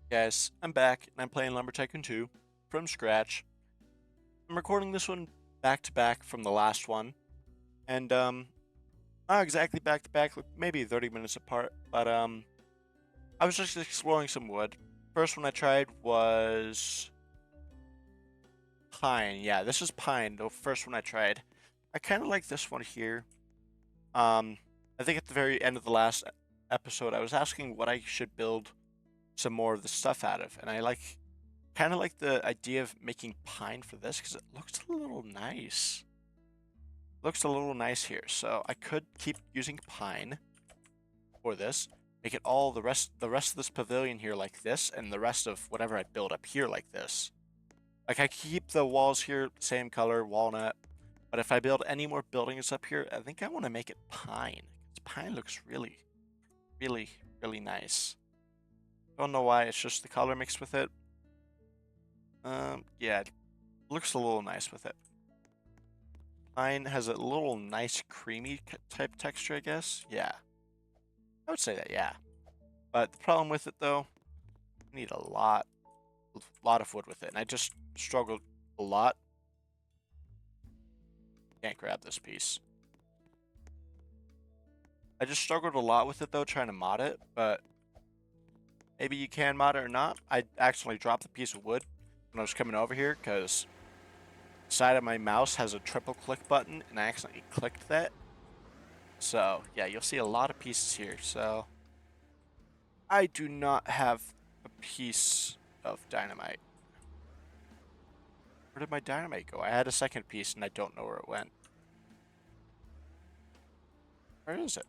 Guys, I'm back and I'm playing Lumber Tycoon 2 from scratch. I'm recording this one back to back from the last one, and not exactly back to back, maybe 30 minutes apart, but I was just exploring some wood. First one I tried was pine. Yeah, this is pine, the first one I tried. I kind of like this one here. Um, I think at the very end of the last episode, I was asking what I should build some more of the stuff out of, and I kind of like the idea of making pine for this because it looks a little nice. Looks a little nice here. So I could keep using pine for this. Make it all the rest of this pavilion here like this, and the rest of whatever I build up here like this. Like I keep the walls here same color, walnut. But if I build any more buildings up here, I think I want to make it pine. Pine looks really, really, really nice. Don't know why, it's just the color mixed with it. Yeah, it looks a little nice with it. Mine has a little nice creamy type texture, I guess. Yeah, I would say that, yeah. But the problem with it, though, I need a lot of wood with it, and I just struggled a lot. Can't grab this piece. I just struggled a lot with it, though, trying to mod it, but maybe you can mod it or not. I accidentally dropped the piece of wood when I was coming over here, because the side of my mouse has a triple click button, and I accidentally clicked that. So, yeah, you'll see a lot of pieces here, so I do not have a piece of dynamite. Where did my dynamite go? I had a second piece and I don't know where it went. Where is it?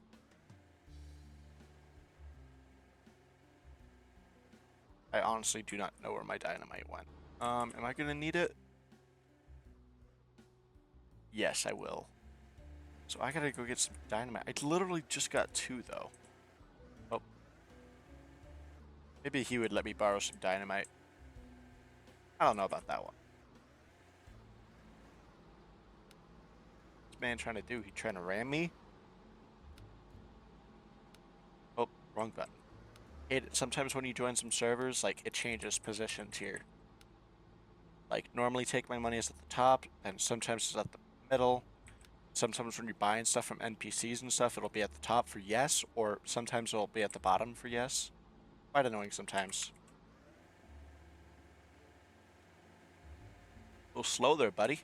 I honestly do not know where my dynamite went. Am I gonna need it? Yes, I will. So I gotta go get some dynamite. I literally just got 2 though. Oh. Maybe he would let me borrow some dynamite. I don't know about that one. What's man trying to do? He trying to ram me? Oh, wrong button. Sometimes when you join some servers, like, it changes positions here. Like, normally take my money is at the top, and sometimes it's at the middle. Sometimes when you're buying stuff from NPCs and stuff, it'll be at the top for yes, or sometimes it'll be at the bottom for yes. Quite annoying sometimes. A little slow there, buddy.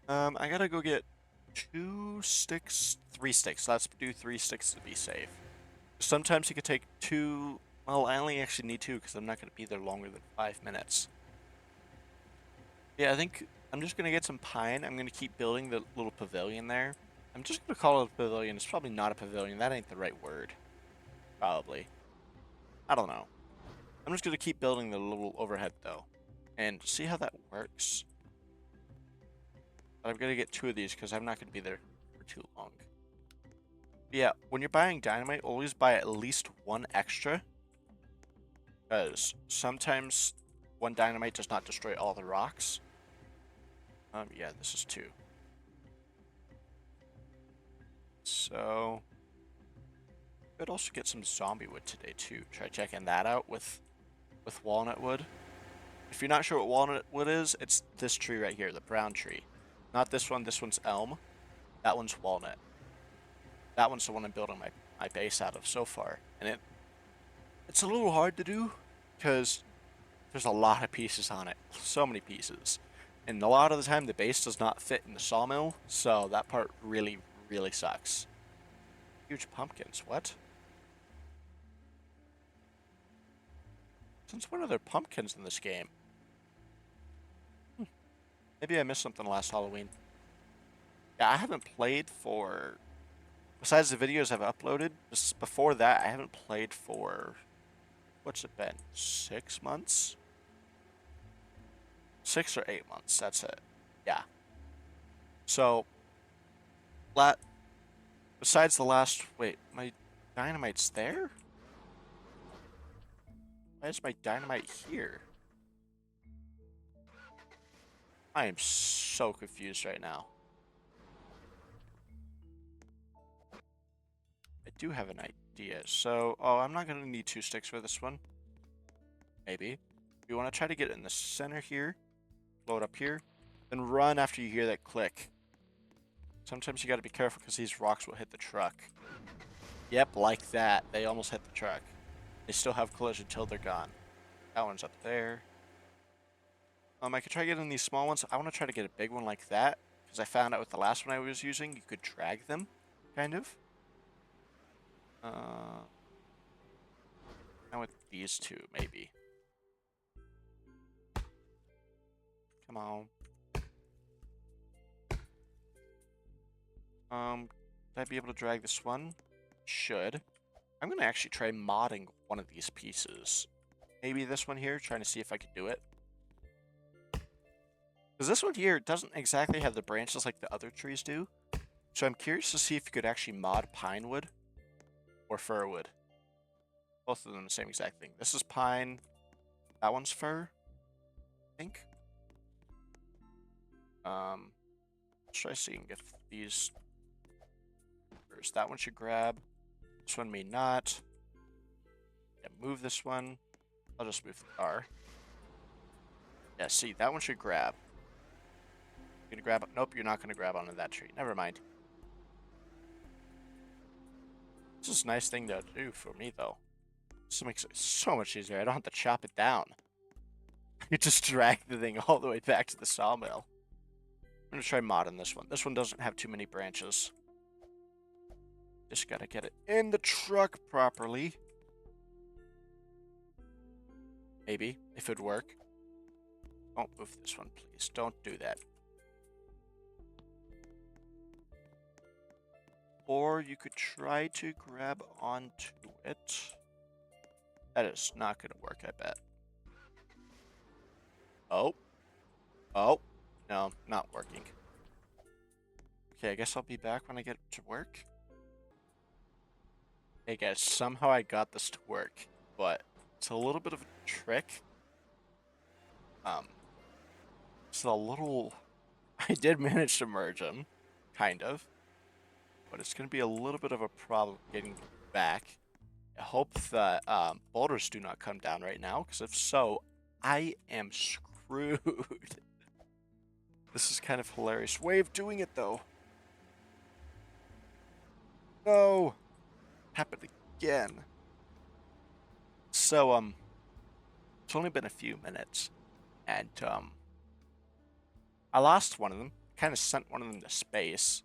I gotta go get 2 sticks, 3 sticks. Let's do 3 sticks to be safe. Sometimes you could take 2. Well, I only actually need 2 because I'm not gonna be there longer than 5 minutes. Yeah, I think I'm just gonna get some pine. I'm gonna keep building the little pavilion there. I'm just gonna call it a pavilion. It's probably not a pavilion. That ain't the right word. Probably. I don't know. I'm just gonna keep building the little overhead though, and see how that works. But I'm gonna get 2 of these because I'm not gonna be there for too long. But yeah, when you're buying dynamite, always buy at least 1 extra, because sometimes 1 dynamite does not destroy all the rocks. Yeah, this is 2. So, could also get some zombie wood today too. Try checking that out with walnut wood. If you're not sure what walnut wood is, it's this tree right here, the brown tree. Not this one. This one's elm. That one's walnut. That one's the one I'm building my base out of so far, and it's a little hard to do because there's a lot of pieces on it. So many pieces. And a lot of the time the base does not fit in the sawmill, so that part really, really sucks. Huge pumpkins, what? Since when are there pumpkins in this game? Maybe I missed something last Halloween. Yeah, I haven't played for... Besides the videos I've uploaded, before that, I haven't played for... What's it been? 6 months? 6 or 8 months, that's it. Yeah. So, besides the last... Wait, my dynamite's there? Why is my dynamite here? I am so confused right now. My do have an idea. So, oh, I'm not gonna need 2 sticks for this one. Maybe. You want to try to get it in the center here, blow it up here, then run after you hear that click. Sometimes you got to be careful because these rocks will hit the truck. Yep, like that. They almost hit the truck. They still have collision till they're gone. That one's up there. I could try getting these small ones. I want to try to get a big one like that because I found out with the last one I was using, you could drag them, kind of. And with these two, maybe. Come on. Would I be able to drag this one? Should. I'm gonna actually try modding one of these pieces. Maybe this one here, trying to see if I could do it. Because this one here doesn't exactly have the branches like the other trees do. So I'm curious to see if you could actually mod pine wood or fir wood. Both of them the same exact thing. This is pine. That one's fir, I think. Let's try seeing if these... That one should grab. This one may not. Yeah, move this one. I'll just move the car. Yeah, see, that one should grab. You gonna grab? Nope, you're not gonna grab onto that tree. Never mind. This is a nice thing to do for me, though. This makes it so much easier. I don't have to chop it down. You just drag the thing all the way back to the sawmill. I'm gonna try modding this one. This one doesn't have too many branches. Just gotta get it in the truck properly. Maybe, if it'd work. Don't move this one, please. Don't do that. Or you could try to grab onto it. That is not gonna work, I bet. Oh. Oh. No, not working. Okay, I guess I'll be back when I get to work. Hey guys, somehow I got this to work, but it's a little bit of a trick. It's a little... I did manage to merge them, kind of. But it's going to be a little bit of a problem getting back. I hope that boulders do not come down right now, because if so, I am screwed. This is kind of hilarious way of doing it, though. No! Happened again. So, it's only been a few minutes, and, I lost one of them. Kind of sent one of them to space.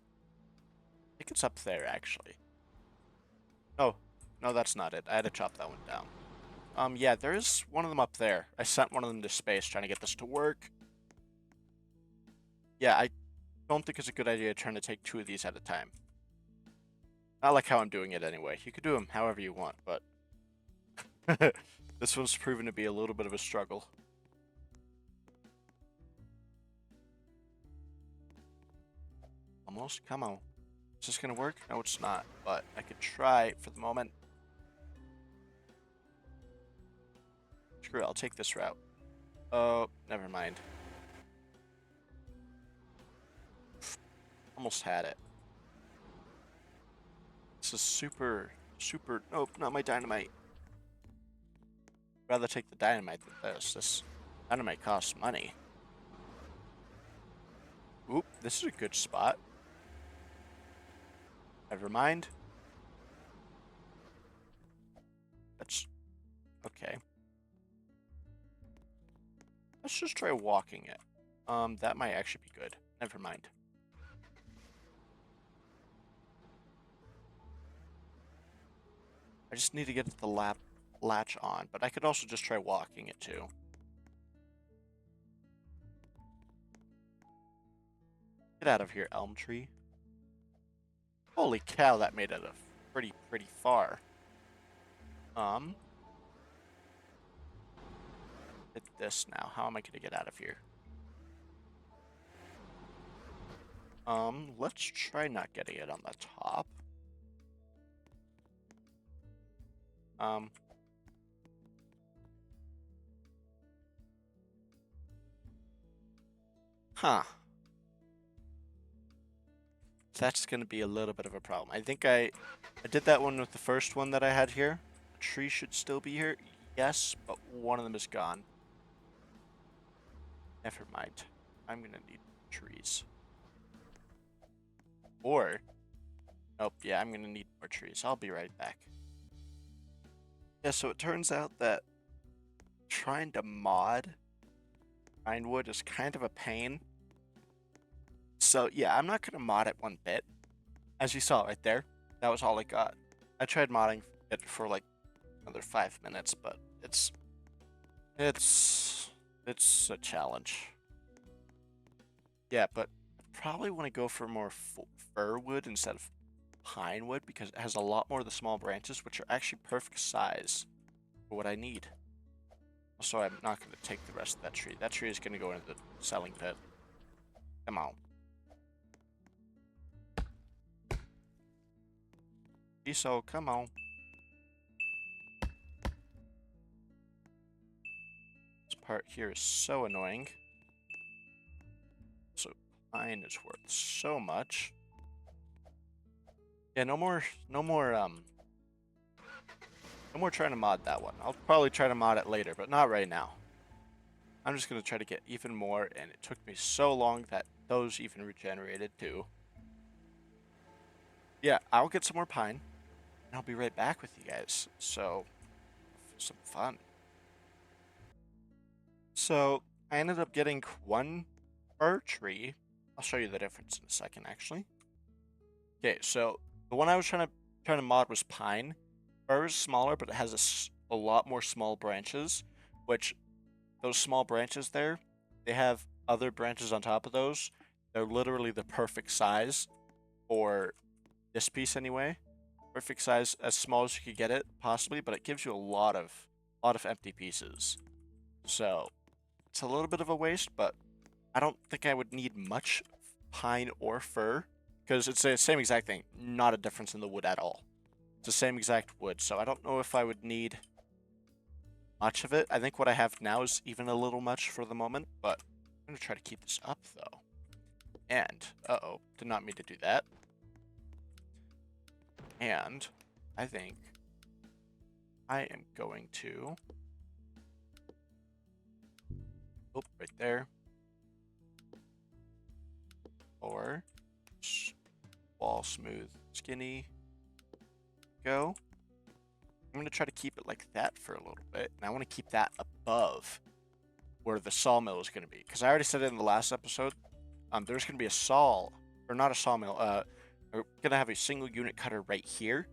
I think it's up there, actually. No, no, that's not it. I had to chop that one down. Yeah, there is one of them up there. I sent one of them to space trying to get this to work. Yeah, I don't think it's a good idea trying to take 2 of these at a time. Not like how I'm doing it anyway. You could do them however you want, but... This one's proven to be a little bit of a struggle. Almost. Come on. Is this gonna work? No, it's not, but I could try for the moment. Screw it, I'll take this route. Oh, never mind. Almost had it. This is super... Nope, not my dynamite. I'd rather take the dynamite than this. This dynamite costs money. Oop, this is a good spot. Never mind. That's... okay. Let's just try walking it. That might actually be good. Never mind. I just need to get the latch on, but I could also just try walking it too. Get out of here, elm tree. Holy cow, that made it a pretty far. Hit this now. How am I gonna get out of here? Let's try not getting it on the top. Huh. that's going to be a little bit of a problem. I think I did that one with the first one that I had here. The tree should still be here. Yes, but one of them is gone. Never mind. I'm going to need trees. Or, nope, yeah, I'm going to need more trees. I'll be right back. Yeah, so it turns out that trying to mod pine wood is kind of a pain. So, yeah, I'm not going to mod it one bit. As you saw right there, that was all I got. I tried modding it for like another 5 minutes, but it's a challenge. Yeah, but I probably want to go for more fir wood instead of pine wood because it has a lot more of the small branches, which are actually perfect size for what I need. So I'm not going to take the rest of that tree. That tree is going to go into the selling pit. Come on. So come on. This part here is so annoying. So pine is worth so much. Yeah, no more trying to mod that one. I'll probably try to mod it later, but not right now. I'm just going to try to get even more, and it took me so long that those even regenerated too. Yeah, I'll get some more pine, and I'll be right back with you guys. So, some fun. So, I ended up getting one fir tree. I'll show you the difference in a second, actually. Okay, so the one I was trying to mod was pine. Fir is smaller, but it has a lot more small branches, which those small branches there, they have other branches on top of those. They're literally the perfect size for this piece anyway. Perfect size, as small as you could get it, possibly, but it gives you a lot of empty pieces. So it's a little bit of a waste, but I don't think I would need much pine or fir because it's the same exact thing, not a difference in the wood at all. It's the same exact wood, so I don't know if I would need much of it. I think what I have now is even a little much for the moment, but I'm going to try to keep this up, though. And, uh-oh, did not mean to do that. And I think I am going to... Oh, right there. Or wall smooth, skinny. Go. I'm going to try to keep it like that for a little bit. And I want to keep that above where the sawmill is going to be. Because I already said it in the last episode. There's going to be a or not a sawmill. We're going to have a single unit cutter right here.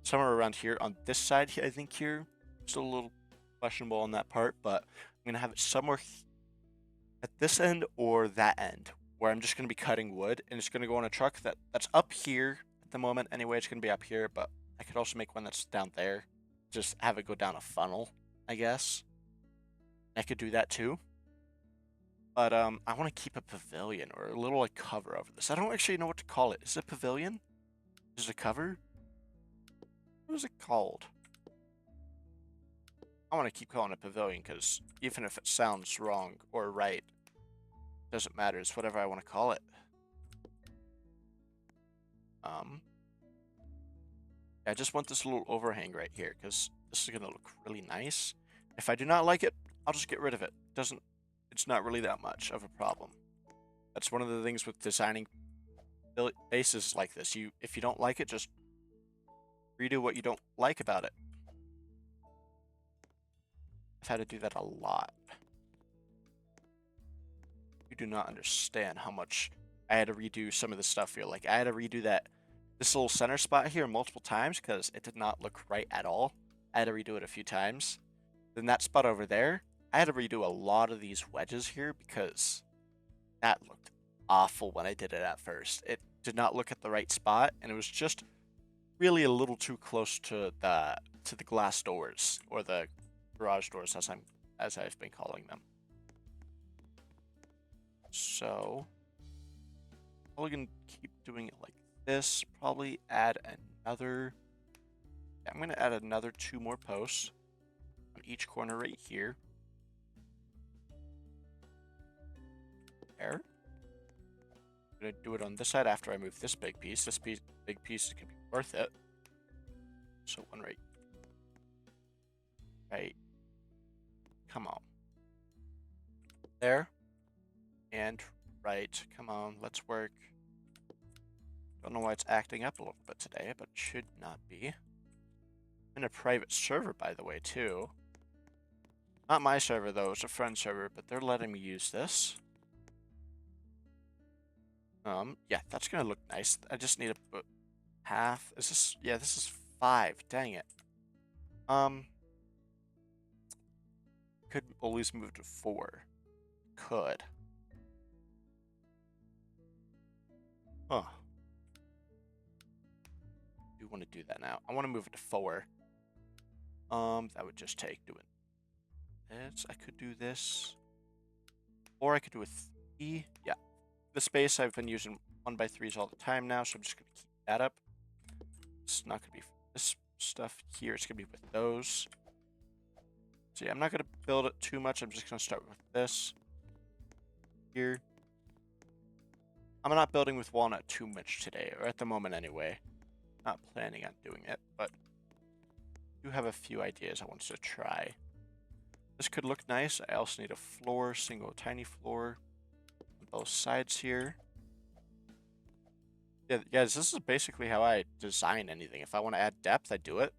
Somewhere around here on this side, I think here. Still a little questionable on that part. But I'm going to have it somewhere at this end or that end. Where I'm just going to be cutting wood. And it's going to go on a truck that's up here at the moment. Anyway, it's going to be up here. But I could also make one that's down there. Just have it go down a funnel, I guess. I could do that too. But I want to keep a pavilion or a little like cover over this. I don't actually know what to call it. Is it a pavilion? Is it a cover? What is it called? I want to keep calling it pavilion because even if it sounds wrong or right, it doesn't matter. It's whatever I want to call it. I just want this little overhang right here because this is going to look really nice. If I do not like it, I'll just get rid of it. It's not really that much of a problem. That's one of the things with designing bases like this. If you don't like it, just redo what you don't like about it. I've had to do that a lot. You do not understand how much I had to redo some of the stuff here. Like I had to redo this little center spot here multiple times because it did not look right at all. I had to redo it a few times. Then that spot over there, I had to redo a lot of these wedges here because that looked awful when I did it at first. It did not look at the right spot, and it was just really a little too close to the glass doors or the garage doors as I've been calling them. So I'm gonna keep doing it like this. Probably add another. I'm gonna add another 2 more posts on each corner right here. There. I'm gonna do it on this side after I move this big piece. This big piece is gonna be worth it. So one right. Come on. There. And right. Come on, let's work. Don't know why it's acting up a little bit today, but it should not be. I'm in a private server, by the way, too. Not my server, though. It's a friend server, but they're letting me use this. Yeah, that's gonna look nice. I just need a half. Is this? Yeah, this is 5. Dang it. Could always move to 4. Could. Huh. I do want to do that now. I want to move it to 4. That would just take doing this. I could do this. Or I could do a 3. Yeah. The space I've been using 1x3s all the time now, so I'm just going to keep that up. It's not going to be for this stuff here. It's going to be with those. So yeah, I'm not going to build it too much. I'm just going to start with this here. I'm not building with walnut too much today, or at the moment anyway. Not planning on doing it, but I do have a few ideas I want to try. This could look nice. I also need a floor, single tiny floor on both sides here. Yeah, guys, this is basically how I design anything. If I want to add depth, I do it.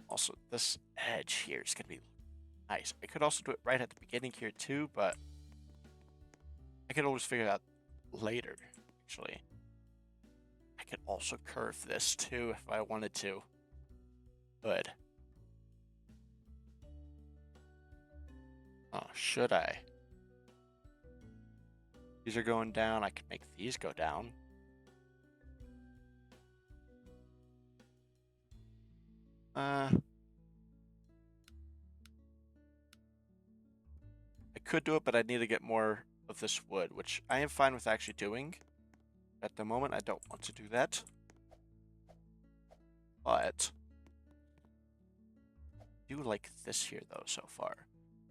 Also, this edge here is going to be nice. I could also do it right at the beginning here too, but I could always figure it out later, actually. I could also curve this too if I wanted to. But oh, should I? These are going down. I could make these go down. I could do it, but I need to get more of this wood, which I am fine with actually doing. At the moment, I don't want to do that. But I do like this here, though, so far.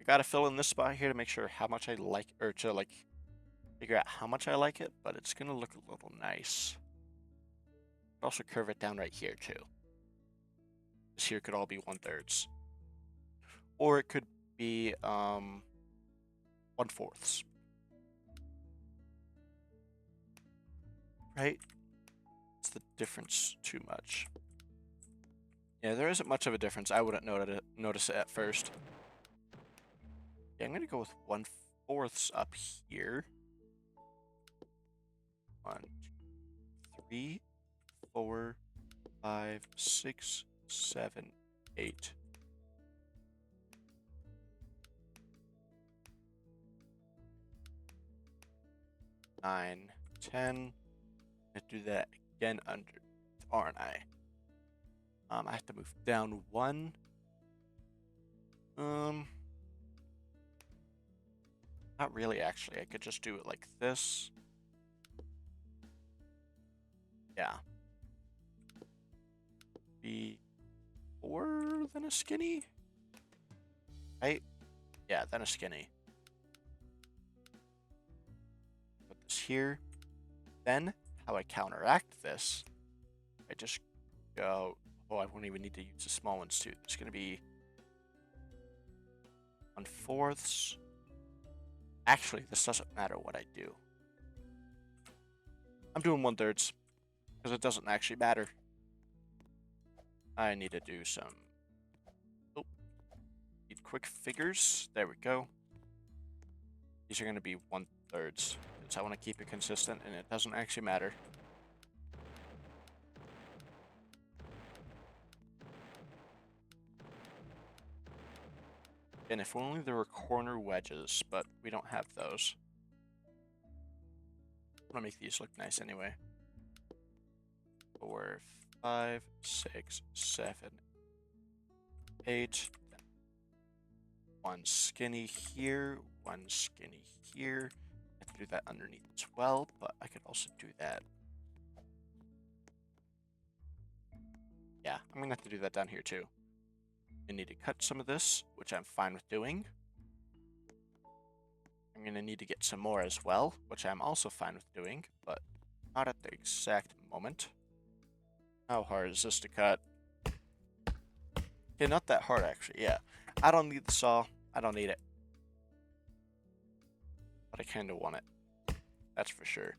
I gotta fill in this spot here to make sure how much I like, or to, like, figure out how much I like it, but it's gonna look a little nice. I'd also curve it down right here, too. This here could all be 1/3. Or it could be, 1/4. Right? It's the difference too much. Yeah, there isn't much of a difference. I wouldn't notice it at first. Yeah, I'm gonna go with 1/4 up here. 1, 2, 3, 4, 5, 6, 7, 8. Nine, 10. Let's do that again under, aren't I? I have to move down 1. Not really, actually. I could just do it like this. Yeah. Be 4 than a skinny? Right? Yeah, then a skinny. Put this here. Then, how I counteract this, I just go, oh, I won't even need to use the small ones too. It's going to be 1/4. Actually, this doesn't matter what I do. I'm doing 1/3 because it doesn't actually matter. I need to do some, oh, need quick figures. There we go. These are going to be 1/3. So I want to keep it consistent, and it doesn't actually matter. And if only there were corner wedges, but we don't have those. I'm gonna make these look nice anyway. 4, 5, 6, 7, 8. 1 skinny here, 1 skinny here. I have to do that underneath as well, but I could also do that. Yeah, I'm gonna have to do that down here too. I need to cut some of this, which I'm fine with doing. I'm going to need to get some more as well, which I'm also fine with doing, but not at the exact moment. How hard is this to cut? Okay, not that hard, actually, yeah. I don't need the saw. I don't need it. But I kind of want it. That's for sure.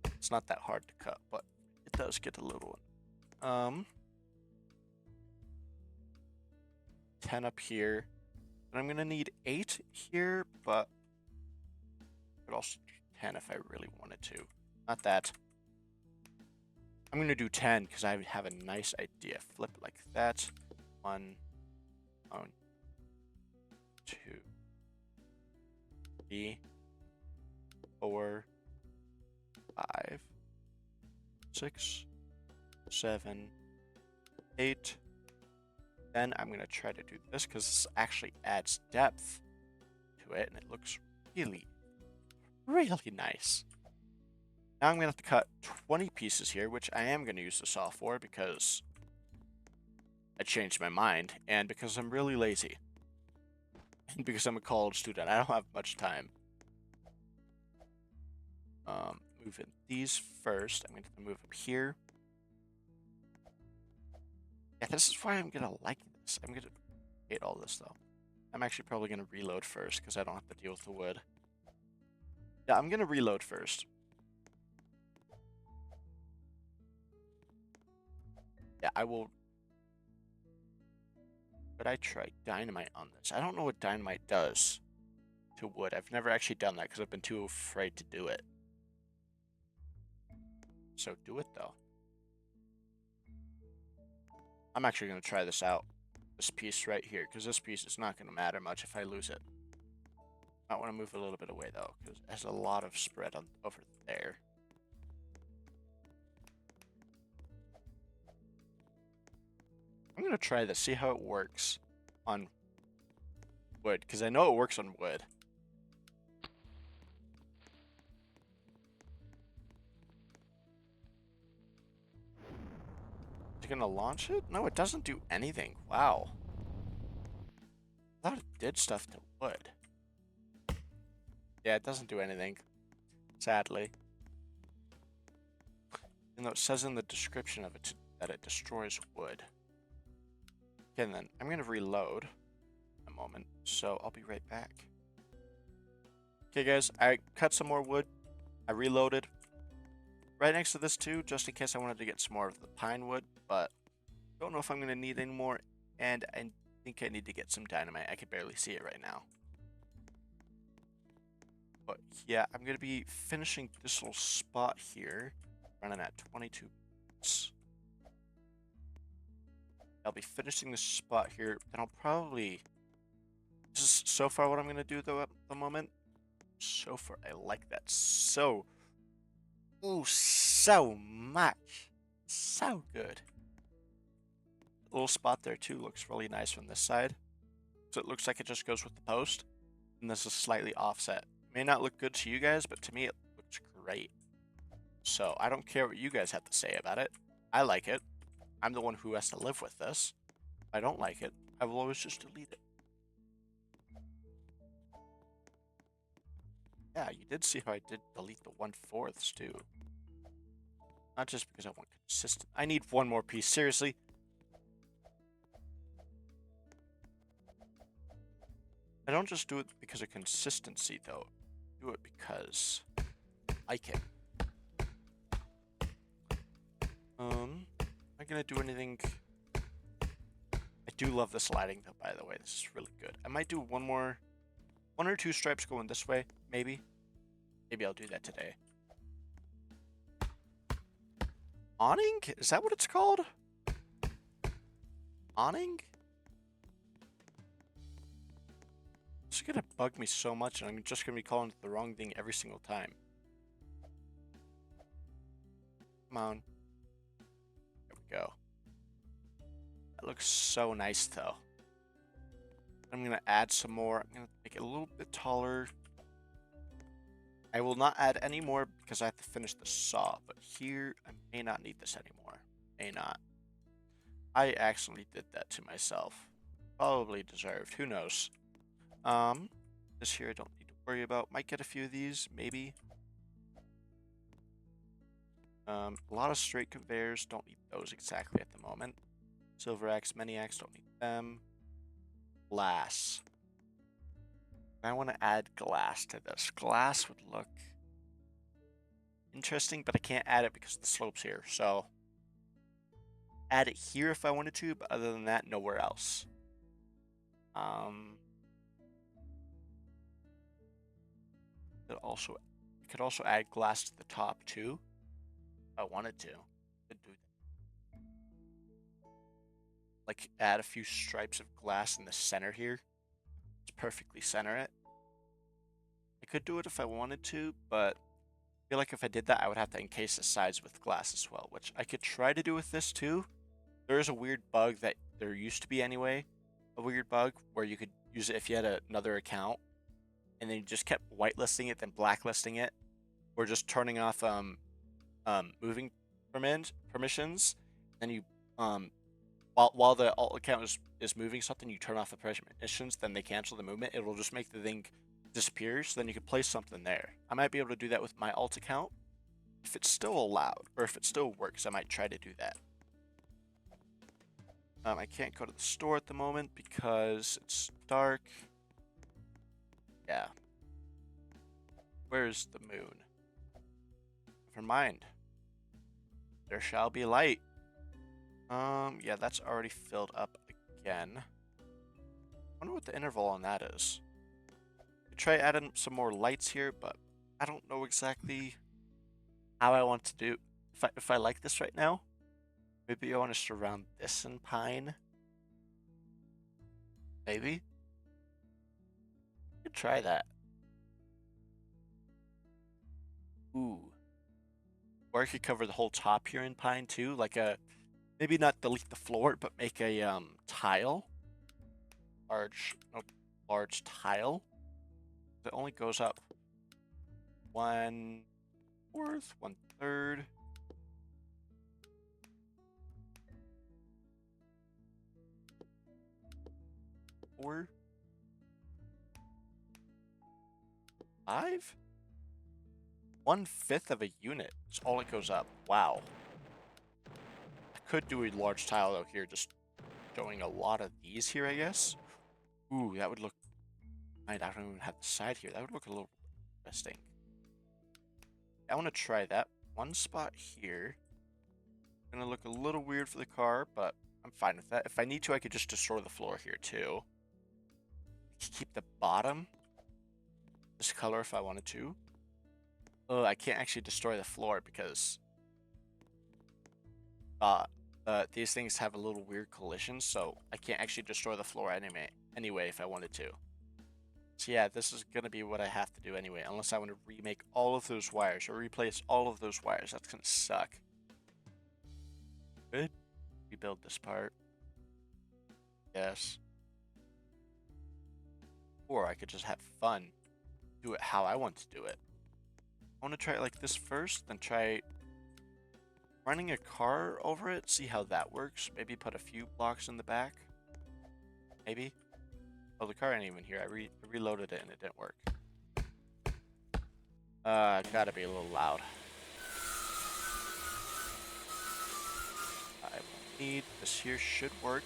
It's not that hard to cut, but it does get a little one. 10 up here. And I'm going to need 8 here, but I could also do 10 if I really wanted to. Not that. I'm going to do 10 because I have a nice idea. Flip it like that. 1, 2, 3, 4, 5, 6, 7, 8. Then I'm going to try to do this because this actually adds depth to it and it looks really, really nice. Now I'm going to have to cut 20 pieces here, which I am going to use the saw for because I changed my mind and because I'm really lazy. And because I'm a college student, I don't have much time. Moving these first. I'm going to move them here. Yeah, this is why I'm going to like this. I'm going to hate all this, though. I'm actually probably going to reload first because I don't have to deal with the wood. Yeah, I'm going to reload first. Yeah, I will. But I tried dynamite on this. I don't know what dynamite does to wood. I've never actually done that because I've been too afraid to do it. So do it, though. I'm actually going to try this out. This piece right here, because this piece is not going to matter much if I lose it. I want to move a little bit away, though, because it has a lot of spread on over there. I'm going to try this, see how it works on wood, because I know it works on wood. Is it going to launch it? No, it doesn't do anything. Wow. I thought it did stuff to wood. Yeah, it doesn't do anything, sadly. Even though it says in the description of it that it destroys wood. Okay, and then I'm going to reload a moment, so I'll be right back. Okay, guys, I cut some more wood. I reloaded. Right next to this, too, just in case I wanted to get some more of the pine wood, but don't know if I'm going to need any more, and I think I need to get some dynamite. I can barely see it right now. But yeah, I'm going to be finishing this little spot here, running at 22 minutes. I'll be finishing this spot here, and I'll probably... This is so far what I'm going to do, though, at the moment. So far, I like that so... Ooh, so much. So good. The little spot there, too, looks really nice from this side. So it looks like it just goes with the post. And this is slightly offset. It may not look good to you guys, but to me, it looks great. So I don't care what you guys have to say about it. I like it. I'm the one who has to live with this. If I don't like it, I will always just delete it. Yeah, you did see how I did delete the 1/4 too. Not just because I want consistent. I need one more piece, seriously. I don't just do it because of consistency, though. I do it because I like it. Am I gonna do anything? I do love this lighting, though, by the way. This is really good. I might do one or two stripes going this way, maybe. Maybe I'll do that today. Awning? Is that what it's called? Awning? It's gonna bug me so much, and I'm just gonna be calling it the wrong thing every single time. Come on. There we go. That looks so nice, though. I'm gonna add some more. I'm gonna make it a little bit taller. I will not add any more because I have to finish the saw, but here I may not need this anymore. May not. I accidentally did that to myself. Probably deserved. Who knows? This here I don't need to worry about. Might get a few of these, maybe. A lot of straight conveyors, don't need those exactly at the moment. Silver axe, mini axe, don't need them. Glass. I want to add glass to this. Glass would look interesting, but I can't add it because of the slopes here. So add it here if I wanted to, but other than that, nowhere else. You could also add glass to the top too. If I wanted to. Could do that. Like add a few stripes of glass in the center here. Just perfectly center it. I could do it if I wanted to, but I feel like if I did that, I would have to encase the sides with glass as well, which I could try to do with this too. There is a weird bug that there used to be anyway, a weird bug where you could use it if you had another account, and then you just kept whitelisting it, then blacklisting it, or just turning off moving permissions. Then you while the alt account is moving something, you turn off the permissions, then they cancel the movement. It'll just make the thing disappear, so then you can place something there. I might be able to do that with my alt account. If it's still allowed, or if it still works, I might try to do that. I can't go to the store at the moment because it's dark. Yeah. Where's the moon? Never mind. There shall be light. Yeah, that's already filled up again. I wonder what the interval on that is. I try adding some more lights here, but I don't know exactly how I want to do. If I like this right now, maybe I want to surround this in pine. Maybe. Could try that. Ooh. Or I could cover the whole top here in pine too, like a maybe not delete the floor, but make a tile. Large tile. It only goes up 1/4, 1/3. Or 5? 1/5 of a unit is all it goes up. Wow. I could do a large tile out here, just showing a lot of these here, I guess. Ooh, that would look. I don't even have the side here. That would look a little interesting. I want to try that. One spot here. Gonna look a little weird for the car, but I'm fine with that. If I need to, I could just destroy the floor here too. Keep the bottom this color if I wanted to. Oh, I can't actually destroy the floor because these things have a little weird collision, so I can't actually destroy the floor anyway if I wanted to. So yeah, this is gonna be what I have to do anyway, unless I want to remake all of those wires or replace all of those wires. That's gonna suck. Good. Rebuild this part. Yes. Or I could just have fun. Do it how I want to do it. I want to try it like this first, then try running a car over it, see how that works. Maybe put a few blocks in the back. Maybe. Oh, the car ain't even here. I reloaded it and it didn't work. Gotta be a little loud. I will need this here. Should work.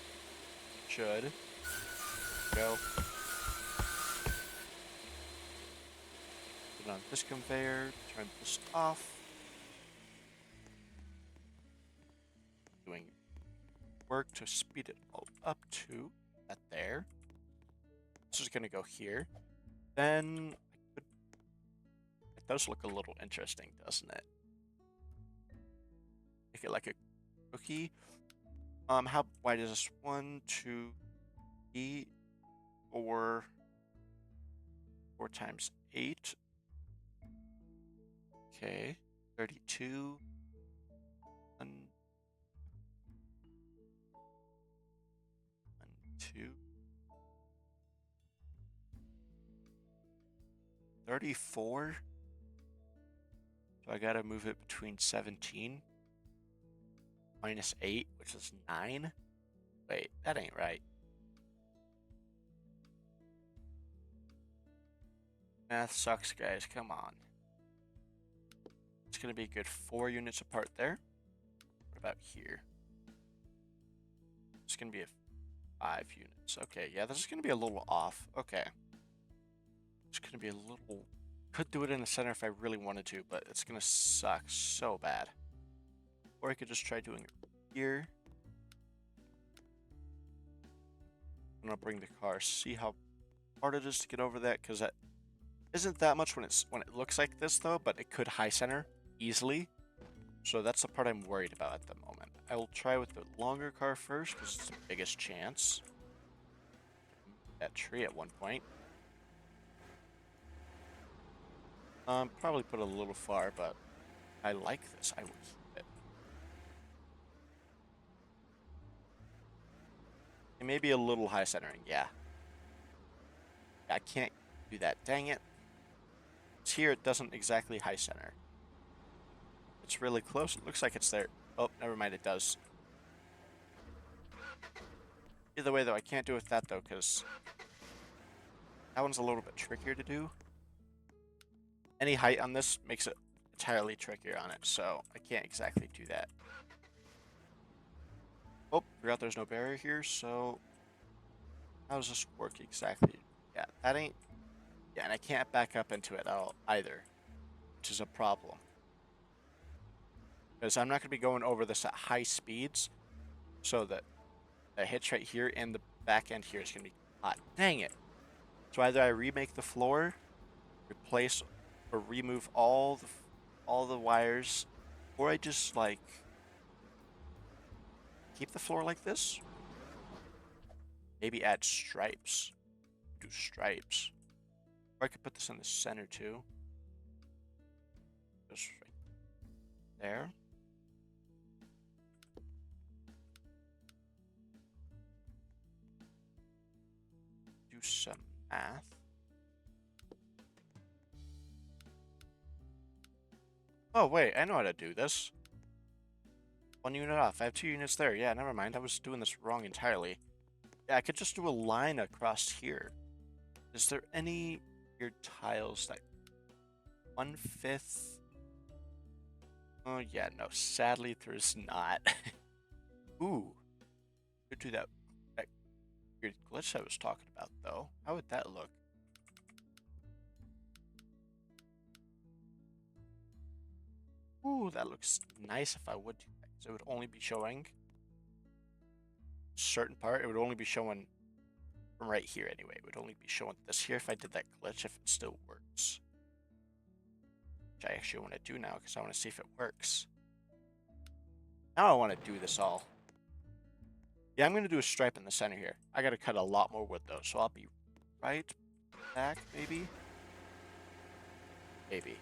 Should. Go. Put it on this conveyor. Turn this off. Doing work to speed it all up to that there. This is gonna go here. Then it does look a little interesting, doesn't it? Make it like a cookie. How wide is this? 1, 2, 3, 4 times 8. Okay, 32. 1, 2. 34. So I gotta move it between 17 minus 8, which is 9. Wait, that ain't right. Math sucks, guys. Come on. It's going to be a good 4 units apart there. What about here? It's going to be a 5 units. Okay, yeah, this is going to be a little off. Okay. It's going to be a little... Could do it in the center if I really wanted to, but it's going to suck so bad. Or I could just try doing it here. I'm going to bring the car, see how hard it is to get over that, because that isn't that much when it looks like this, though, but it could high center easily. So that's the part I'm worried about at the moment. I will try with the longer car first, because it's the biggest chance. That tree at one point. Probably put it a little far, but I like this. I will keep it. It may be a little high centering, yeah. I can't do that. Dang it. It's here, it doesn't exactly high center. It's really close. It looks like it's there. Oh, never mind, it does. Either way, though, I can't do it with that, though, because that one's a little bit trickier to do. Any height on this makes it entirely trickier on it, so I can't exactly do that. Oh, forgot there's no barrier here, so how does this work exactly? Yeah, that ain't... Yeah, and I can't back up into it at all either, which is a problem. Because I'm not going to be going over this at high speeds, so that the hitch right here and the back end here is going to be hot. Dang it! So either I remake the floor, replace or remove all the wires, or I just like keep the floor like this. Maybe add stripes. Do stripes. Or I could put this in the center too. Just right there. Do some math. Oh wait, I know how to do this. 1 unit off. I have 2 units there. Yeah, never mind. I was doing this wrong entirely. Yeah, I could just do a line across here. Is there any weird tiles that 1/5? Oh yeah, no. Sadly, there's not. Ooh, could do that weird glitch I was talking about though. How would that look? Ooh, that looks nice if I would do that. So it would only be showing certain part. It would only be showing from right here anyway. It would only be showing this here if I did that glitch, if it still works. Which I actually want to do now because I want to see if it works. Now I want to do this all. Yeah, I'm going to do a stripe in the center here. I got to cut a lot more wood though, so I'll be right back, maybe? Maybe.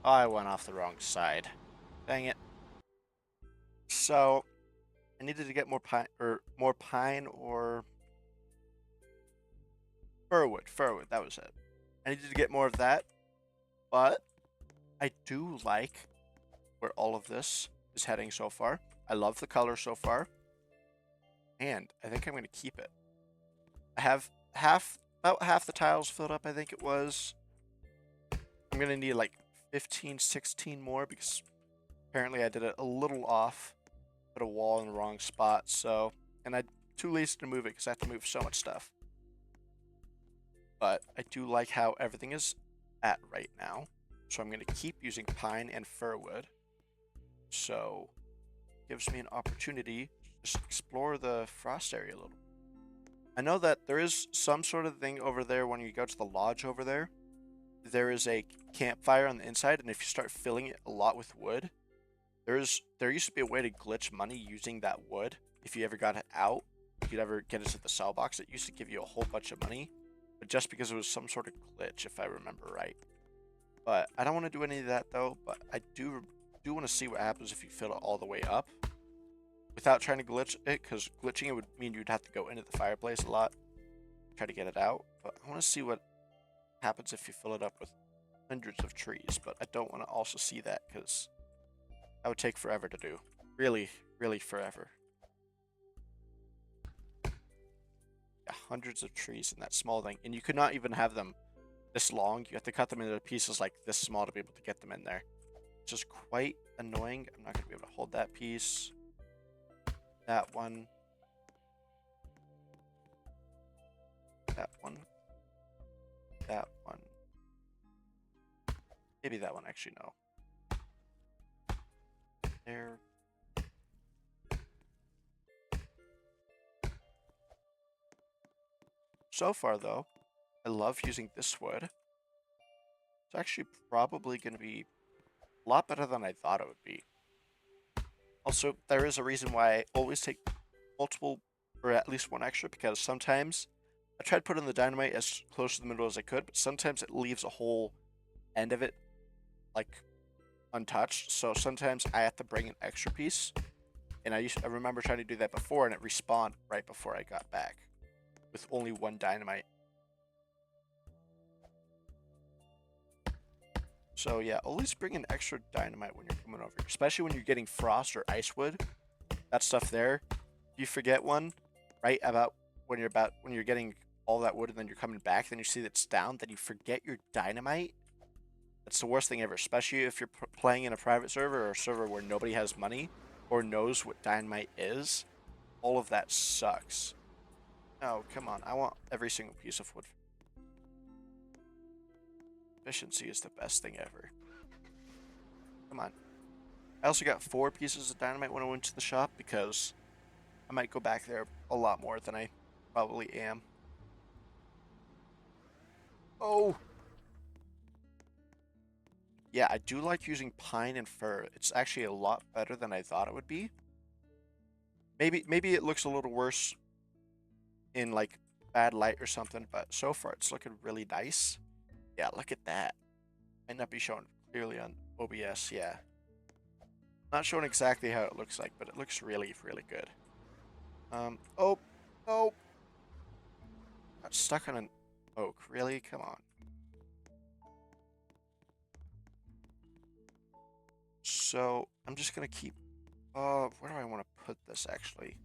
Oh, I went off the wrong side. Dang it. So, I needed to get more pine or firwood, that was it. I needed to get more of that, but I do like where all of this is heading so far. I love the color so far, and I think I'm going to keep it. I have about half the tiles filled up, I think it was. I'm going to need like 15, 16 more because apparently I did it a little off. Put a wall in the wrong spot, so... And I'm too lazy to move it because I have to move so much stuff. But I do like how everything is at right now. So I'm going to keep using pine and firwood. So, gives me an opportunity to just explore the frost area a little. I know that there is some sort of thing over there when you go to the lodge over there. There is a campfire on the inside, and if you start filling it a lot with wood, there used to be a way to glitch money using that wood. If you ever got it out, you could ever get it to the sell box, it used to give you a whole bunch of money. But just because it was some sort of glitch, if I remember right. But I don't want to do any of that though, but I do want to see what happens if you fill it all the way up. Without trying to glitch it, because glitching it would mean you'd have to go into the fireplace a lot. Try to get it out. But I want to see what happens if you fill it up with hundreds of trees. But I don't want to also see that, because that would take forever to do. Really, really forever. Yeah, hundreds of trees in that small thing. And you could not even have them this long. You have to cut them into pieces like this small to be able to get them in there. It's just quite annoying. I'm not going to be able to hold that piece. That one. That one. That one. Maybe that one, actually, no. There. So far, though, I love using this wood. It's actually probably going to be a lot better than I thought it would be. Also, there is a reason why I always take multiple, or at least one extra, because sometimes I tried putting the dynamite as close to the middle as I could, but sometimes it leaves a whole end of it, like, untouched. So sometimes I have to bring an extra piece, and I remember trying to do that before, and it respawned right before I got back with only one dynamite. So yeah, always bring an extra dynamite when you're coming over, especially when you're getting frost or ice wood. That stuff there. If you forget one, right about when you're getting all that wood and then you're coming back, then you see that it's down, then you forget your dynamite. That's the worst thing ever, especially if you're playing in a private server or a server where nobody has money or knows what dynamite is. All of that sucks. Oh, come on. I want every single piece of wood. Efficiency is the best thing ever. Come on. I also got 4 pieces of dynamite when I went to the shop because I might go back there a lot more than I probably am. Oh! Yeah, I do like using pine and fir. It's actually a lot better than I thought it would be. Maybe it looks a little worse in like bad light or something, but so far it's looking really nice. Yeah, look at that. Might not be shown clearly on OBS, yeah. Not showing exactly how it looks like, but it looks really, really good. Oh, no. Got stuck on an oak, really? Come on. So, I'm just gonna keep, where do I want to put this, actually?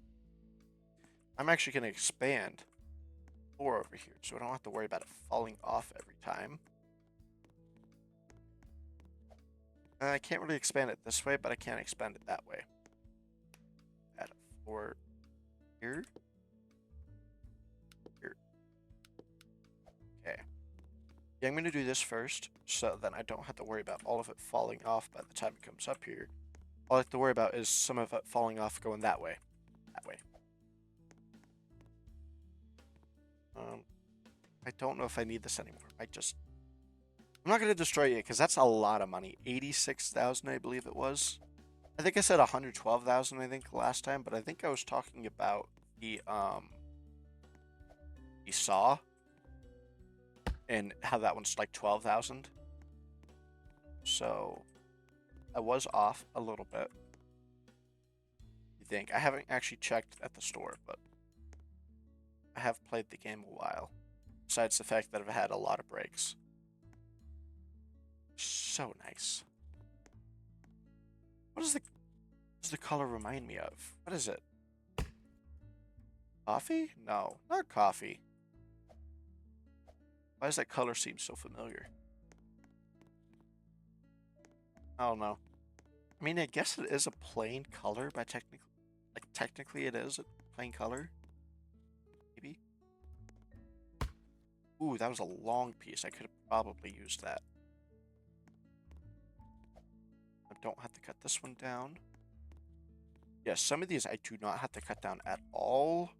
I'm actually gonna expand the floor over here, so I don't have to worry about it falling off every time. I can't really expand it this way, but I can expand it that way. Add a floor here. Here. Okay. Yeah, I'm going to do this first, so then I don't have to worry about all of it falling off by the time it comes up here. All I have to worry about is some of it falling off going that way. That way. I don't know if I need this anymore. I'm not going to destroy it because that's a lot of money. 86,000, I believe it was. I think I said 112,000, I think, last time, but I think I was talking about the saw and how that one's like 12,000. So I was off a little bit. You think? I haven't actually checked at the store, but I have played the game a while. Besides the fact that I've had a lot of breaks. So nice. What does the color remind me of? What is it? Coffee? No, not coffee. Why does that color seem so familiar? I don't know. I mean, I guess it is a plain color, but technically it is a plain color. Maybe. Ooh, that was a long piece. I could have probably used that. I don't have to cut this one down. Yes, some of these I do not have to cut down at all.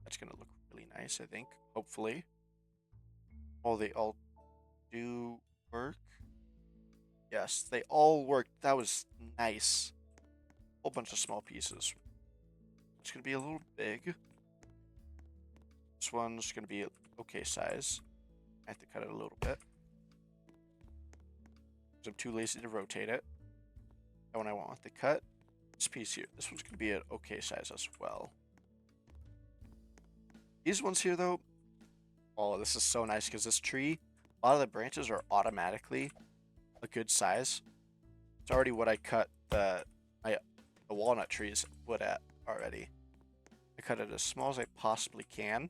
That's going to look really nice, I think. Hopefully. Oh, they all do work. Yes, they all work. That was nice. Whole bunch of small pieces. It's going to be a little big. This one's going to be okay size. I have to cut it a little bit. I'm too lazy to rotate it. And when I want to cut this piece here, this one's going to be an okay size as well. These ones here, though, oh, this is so nice because this tree, a lot of the branches are automatically a good size. It's already what I cut the walnut trees wood at already. I cut it as small as I possibly can,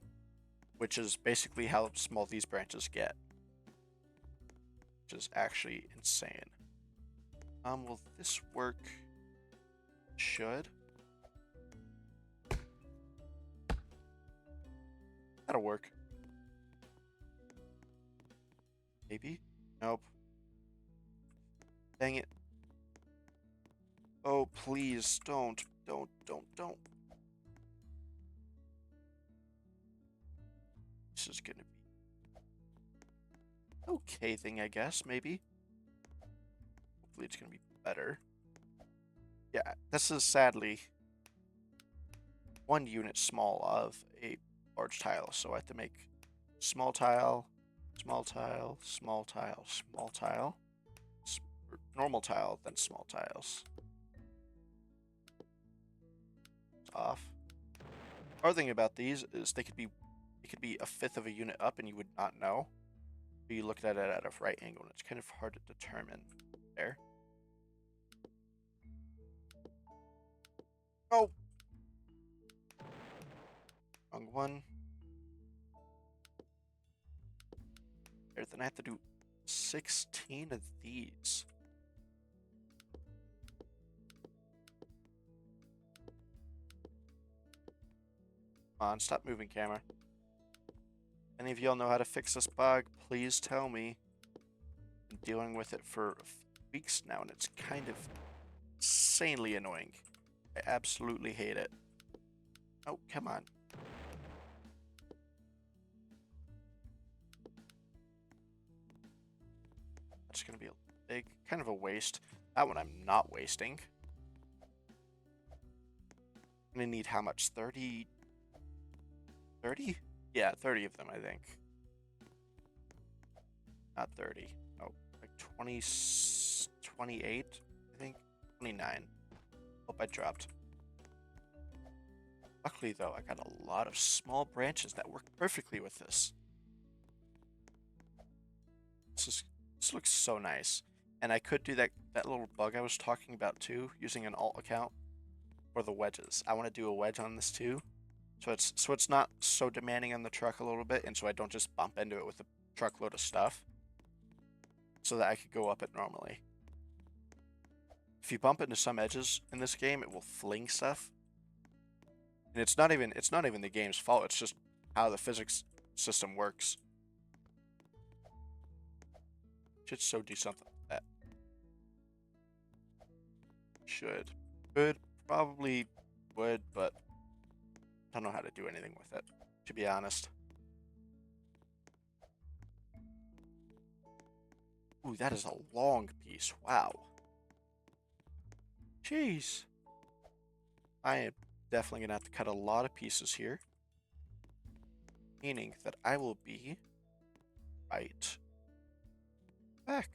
which is basically how small these branches get, which is actually insane. Will this work? Should. That'll work. Maybe? Nope. Dang it. Oh, please, don't. Don't. This is gonna be okay thing, I guess, maybe. Hopefully it's gonna be better. Yeah, this is sadly one unit small of a large tile, so I have to make small tile, small tile, small tile, small tile, normal tile, then small tiles. It's off. Other thing about these is they could be a fifth of a unit up and you would not know. But you look at it at a right angle and it's kind of hard to determine there. Oh! Wrong one. There, then I have to do 16 of these. Come on, stop moving, camera. Any of y'all know how to fix this bug? Please tell me. I'm dealing with it for weeks now, and it's kind of insanely annoying. I absolutely hate it. Oh, come on. That's going to be a big, kind of a waste. That one I'm not wasting. I'm going to need how much? 30? 30? Yeah, 30 of them, I think. Not 30. Oh, like 20, 28, I think. 29. Hope I dropped. Luckily, though, I got a lot of small branches that work perfectly with this. This looks so nice. And I could do that little bug I was talking about, too, using an alt account for the wedges. I want to do a wedge on this, too. So it's not so demanding on the truck a little bit, and so I don't just bump into it with a truckload of stuff. So that I could go up it normally. If you bump into some edges in this game, it will fling stuff. And it's not even the game's fault, it's just how the physics system works. Should so do something like that. Should. Could. Probably would, but I don't know how to do anything with it, to be honest. Ooh, that is a long piece. Wow. Jeez. I am definitely going to have to cut a lot of pieces here. Meaning that I will be right back.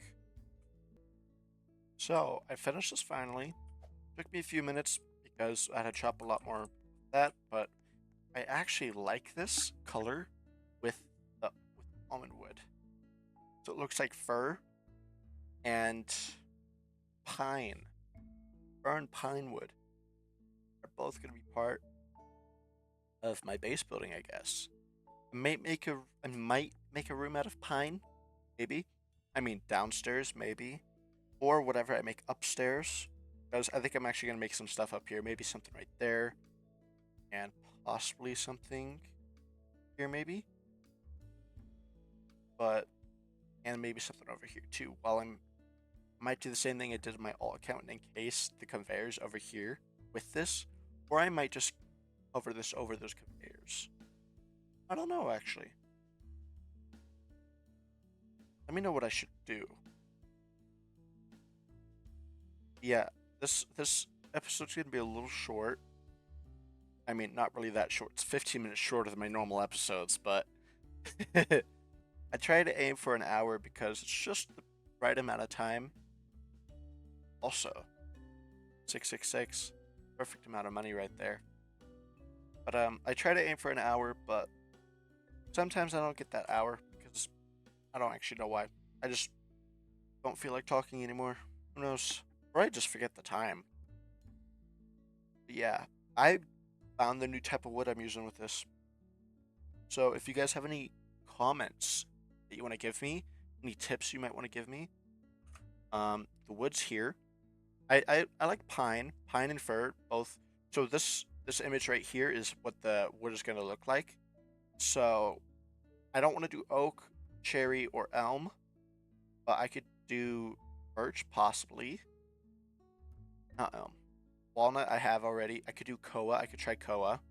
So, I finished this finally. Took me a few minutes because I had to chop a lot more of that, but I actually like this color with almond wood. So it looks like fir and pine. Fir and pine wood are both going to be part of my base building, I guess. I might make a room out of pine, maybe. I mean downstairs, maybe, or whatever I make upstairs. Because I think I'm actually gonna make some stuff up here. Maybe something right there, and possibly something here, maybe. And maybe something over here too. Might do the same thing I did in my alt account and encase the conveyors over here with this, or I might just cover this over those conveyors. I don't know, actually. Let me know what I should do. Yeah, this episode's gonna be a little short. I mean, not really that short. It's 15 minutes shorter than my normal episodes, but I try to aim for an hour because it's just the right amount of time. Also, 666, perfect amount of money right there. But I try to aim for an hour, but sometimes I don't get that hour because I don't actually know why. I just don't feel like talking anymore. Who knows? Or I just forget the time. But yeah, I found the new type of wood I'm using with this. So if you guys have any comments that you want to give me, any tips you might want to give me, the wood's here. I like pine and fir both. So this image right here is what the wood is going to look like. So I don't want to do oak, cherry, or elm, but I could do birch possibly. Not elm. Walnut I have already. I could do koa. I could try koa.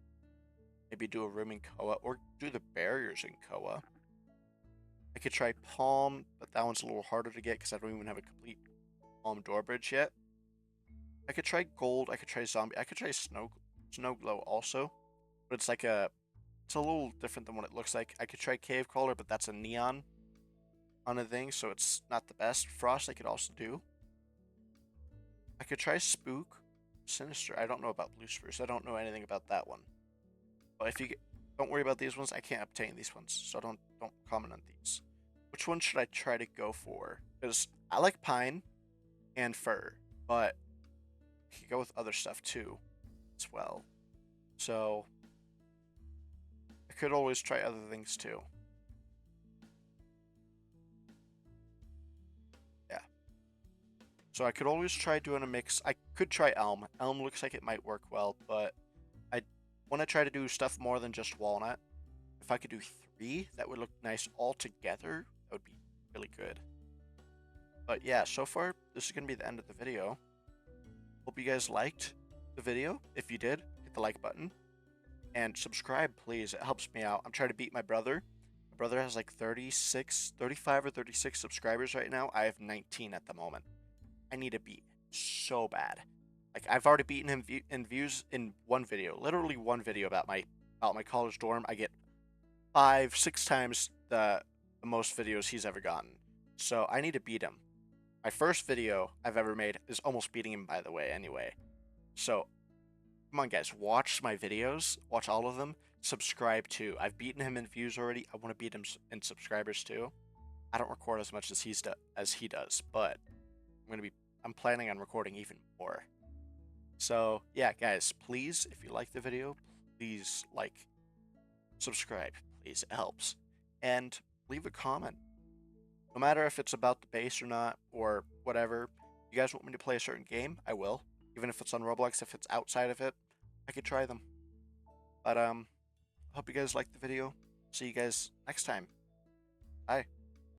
Maybe do a room in koa or do the barriers in koa. I could try palm, but that one's a little harder to get because I don't even have a complete palm door bridge yet. I could try gold. I could try zombie. I could try snow glow also, but it's a little different than what it looks like. I could try cave crawler, but that's a neon on a thing, so it's not the best. Frost I could also do. I could try spook, sinister. I don't know about blue spruce. I don't know anything about that one. But if you don't worry about these ones, I can't obtain these ones, so don't comment on these. Which one should I try to go for? Because I like pine and fir, but I could go with other stuff too, as well. So I could always try other things too. Yeah. So I could always try doing a mix. I could try elm. Elm looks like it might work well, but I want to try to do stuff more than just walnut. If I could do 3, that would look nice all together. That would be really good. But yeah, so far, this is going to be the end of the video. Hope you guys liked the video. If you did, hit the like button. And subscribe, please. It helps me out. I'm trying to beat my brother. My brother has like 35 or 36 subscribers right now. I have 19 at the moment. I need to beat so bad. Like, I've already beaten him in views in one video. Literally one video about my college dorm. I get 5, 6 times the most videos he's ever gotten. So I need to beat him. My first video I've ever made is almost beating him, by the way, anyway. So, come on, guys. Watch my videos. Watch all of them. Subscribe, too. I've beaten him in views already. I want to beat him in subscribers, too. I don't record as much as he does, but I'm planning on recording even more. So, yeah, guys, please, if you like the video, please like, subscribe, please. It helps. And leave a comment. No matter if it's about the base or not, or whatever. If you guys want me to play a certain game, I will. Even if it's on Roblox, if it's outside of it, I could try them. But, hope you guys liked the video. See you guys next time. Bye.